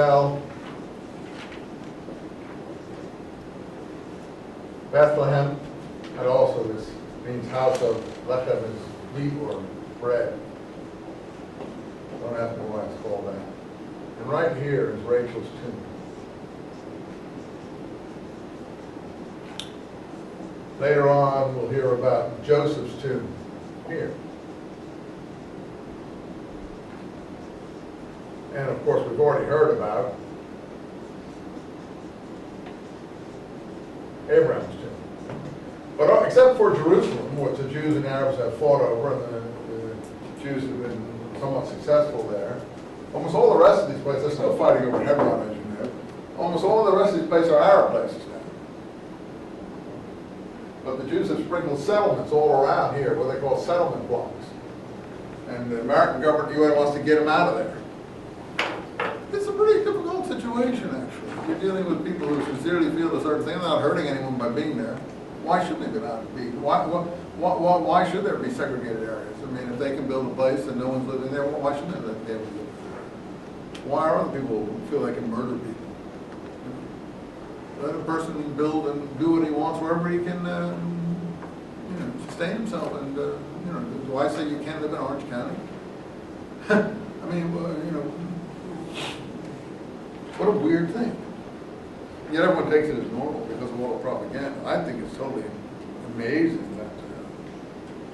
Bethel, Bethlehem, and also this means house of lechem is meat or bread. Don't ask me why it's called that. And right here is Rachel's tomb. Later on, we'll hear about Joseph's tomb here. And of course, we've already heard about Abraham's tomb. But except for Jerusalem, which the Jews and Arabs have fought over, and the Jews have been somewhat successful there, almost all the rest of these places, they're still fighting over Hebron, as you know. Almost all of the rest of these places are Arab places now. But the Jews have sprinkled settlements all around here, what they call settlement blocks. And the American government, the UN, wants to get them out of there. It's a pretty difficult situation, actually. You're dealing with people who sincerely feel a certain thing. They're not hurting anyone by being there. Why shouldn't they be allowed to be? Why should there be segregated areas? I mean, if they can build a place and no one's living there, well, why shouldn't they be able to live there? Why are other people who feel they can murder people? Let a person build and do what he wants wherever he can, sustain himself. And do I say you can't live in Orange County? I mean, what a weird thing. Yet everyone takes it as normal because of all the propaganda. I think it's totally amazing that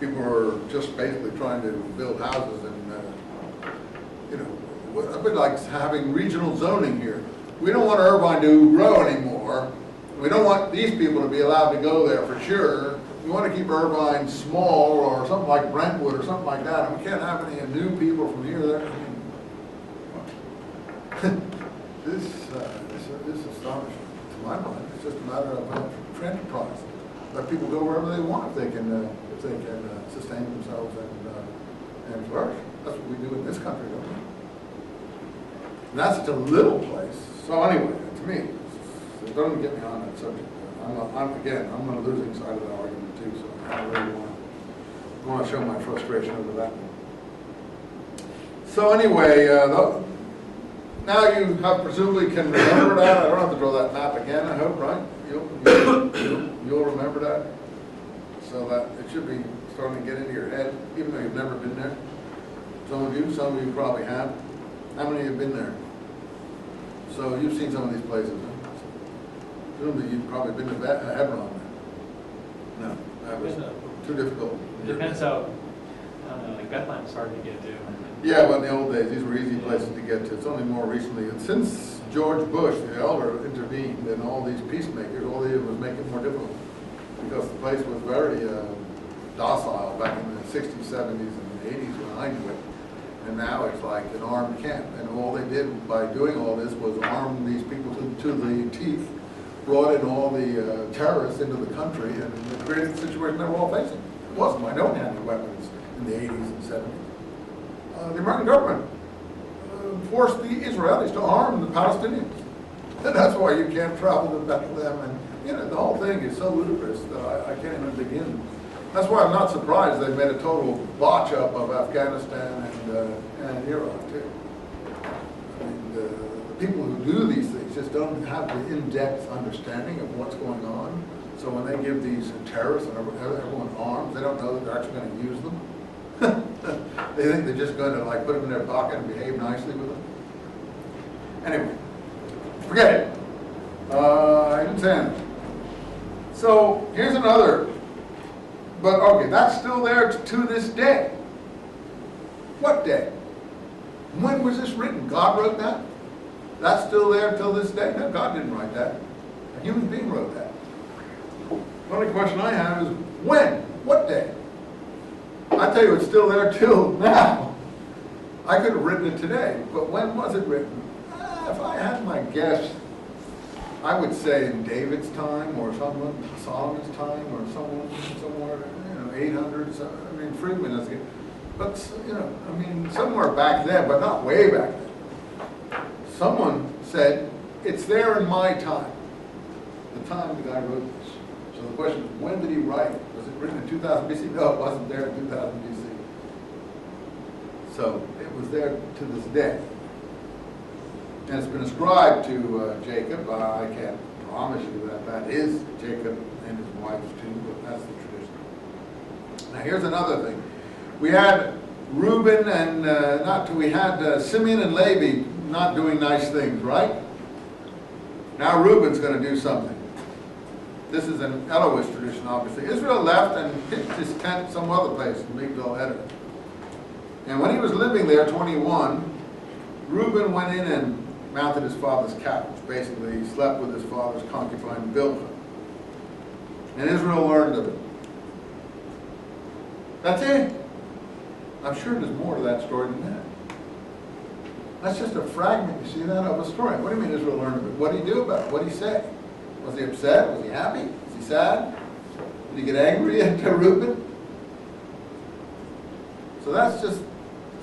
people are just basically trying to build houses and, a bit like having regional zoning here. We don't want Irvine to grow anymore. We don't want these people to be allowed to go there for sure. We want to keep Irvine small or something like Brentwood or something like that. And we can't have any new people from here there. This is astonishing to my mind. It's just a matter of enterprise. Let people go wherever they want if they can sustain themselves and flourish. That's what we do in this country, don't we? And that's such a little place. So anyway, to me, so don't get me on that subject. I'm on the losing side of the argument too. So I really want to show my frustration over that one. So anyway, now you have presumably can remember that. I don't have to draw that map again, I hope, right? You'll remember that. So that it should be starting to get into your head, even though you've never been there. Some of you probably have. How many have been there? So you've seen some of these places, huh? Presumably you've probably been to Hebron. No, that was too difficult. It depends how, I don't know, like Bethlehem's hard to get to. Yeah, but in the old days, these were easy places to get to. It's only more recently, and since George Bush, the elder, intervened, and all these peacemakers, all they did was make it more difficult, because the place was very docile back in the 60s, 70s, and the 80s when I knew it. And now it's like an armed camp. And all they did by doing all this was arm these people to the teeth, brought in all the terrorists into the country, and it created the situation they were all facing. It wasn't my own handed weapons in the 80s and 70s. The American government forced the Israelis to arm the Palestinians. And that's why you can't travel to Bethlehem. And the whole thing is so ludicrous that I can't even begin. That's why I'm not surprised they made a total botch up of Afghanistan and Iraq too. I mean, the people who do these things just don't have the in-depth understanding of what's going on. So when they give these terrorists and everyone arms, they don't know that they're actually going to use them. They think they're just going to put them in their pocket and behave nicely with them. Anyway, forget it. I didn't say anything. So here's another. But okay, that's still there to this day. What day? When was this written? God wrote that? That's still there till this day? No, God didn't write that. A human being wrote that. The only question I have is when? What day? I tell you, it's still there till now. I could have written it today, but when was it written? If I had my guess, I would say in David's time or Solomon's time or somewhere, 800s. I mean, Friedman is, but somewhere back then, but not way back then. Someone said it's there in my time, the time the guy wrote this. So the question is, when did he write it? Was it written in 2000 BC? No, it wasn't there in 2000 BC. So it was there to this day. And it's been ascribed to Jacob. I can't promise you that that is Jacob and his wife's tomb, but that's the tradition. Now here's another thing. We had Reuben and we had Simeon and Levi not doing nice things, right? Now Reuben's going to do something. This is an Elohist tradition, obviously. Israel left and pitched his tent some other place in Migdal Eder. And when he was living there, 21, Reuben went in and mounted his father's couch. Basically, he slept with his father's concubine, Bilhah. And Israel learned of it. That's it. I'm sure there's more to that story than that. That's just a fragment, you see that, of a story. What do you mean Israel learned of it? What did he do about it? What did he say? Was he upset? Was he happy? Was he sad? Did he get angry at Reuben? So that's just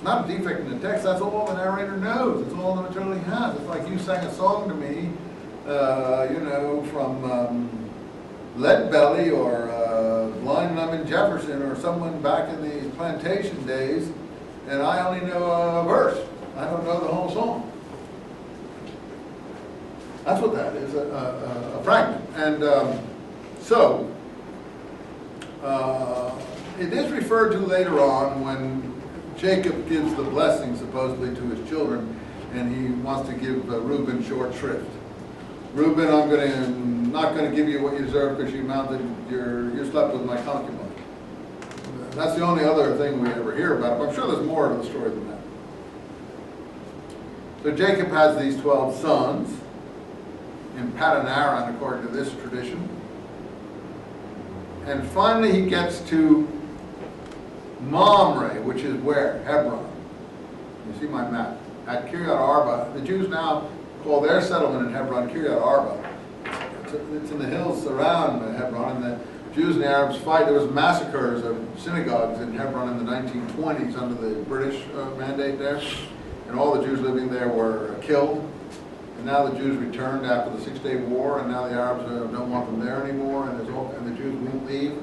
not a defect in the text. That's all the narrator knows. It's all the material he has. It's like you sang a song to me, from Leadbelly or Blind Lemon Jefferson or someone back in the plantation days, and I only know a verse. I don't know the whole song. That's what that is, a fragment. And it is referred to later on when Jacob gives the blessing supposedly to his children, and he wants to give Reuben short shrift. Reuben, I'm not going to give you what you deserve because you slept with my concubine. That's the only other thing we ever hear about it, but I'm sure there's more to the story than that. So Jacob has these 12 sons in Padanaran, according to this tradition. And finally he gets to Mamre, which is where? Hebron. You see my map. At Kiryat Arba. The Jews now call their settlement in Hebron Kiryat Arba. It's in the hills around Hebron, and the Jews and the Arabs fight. There was massacres of synagogues in Hebron in the 1920s under the British mandate there, and all the Jews living there were killed. And now the Jews returned after the Six-Day War, and now the Arabs don't want them there anymore, and the Jews won't leave.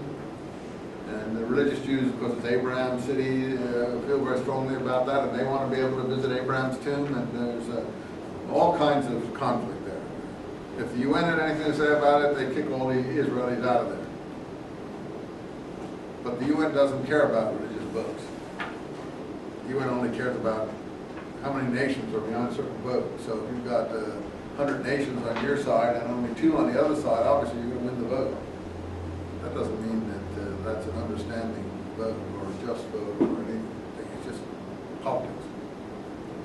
And the religious Jews, because it's Abraham's city, feel very strongly about that, and they want to be able to visit Abraham's tomb, and there's all kinds of conflict there. If the UN had anything to say about it, they kick all the Israelis out of there. But the UN doesn't care about religious votes. The UN only cares about how many nations are behind a certain vote. So if you've got 100 nations on your side and only 2 on the other side, obviously you're going to win the vote. That doesn't mean that that's an understanding vote or a just vote or anything. It's just politics.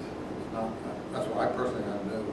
It's not, that's why I personally have no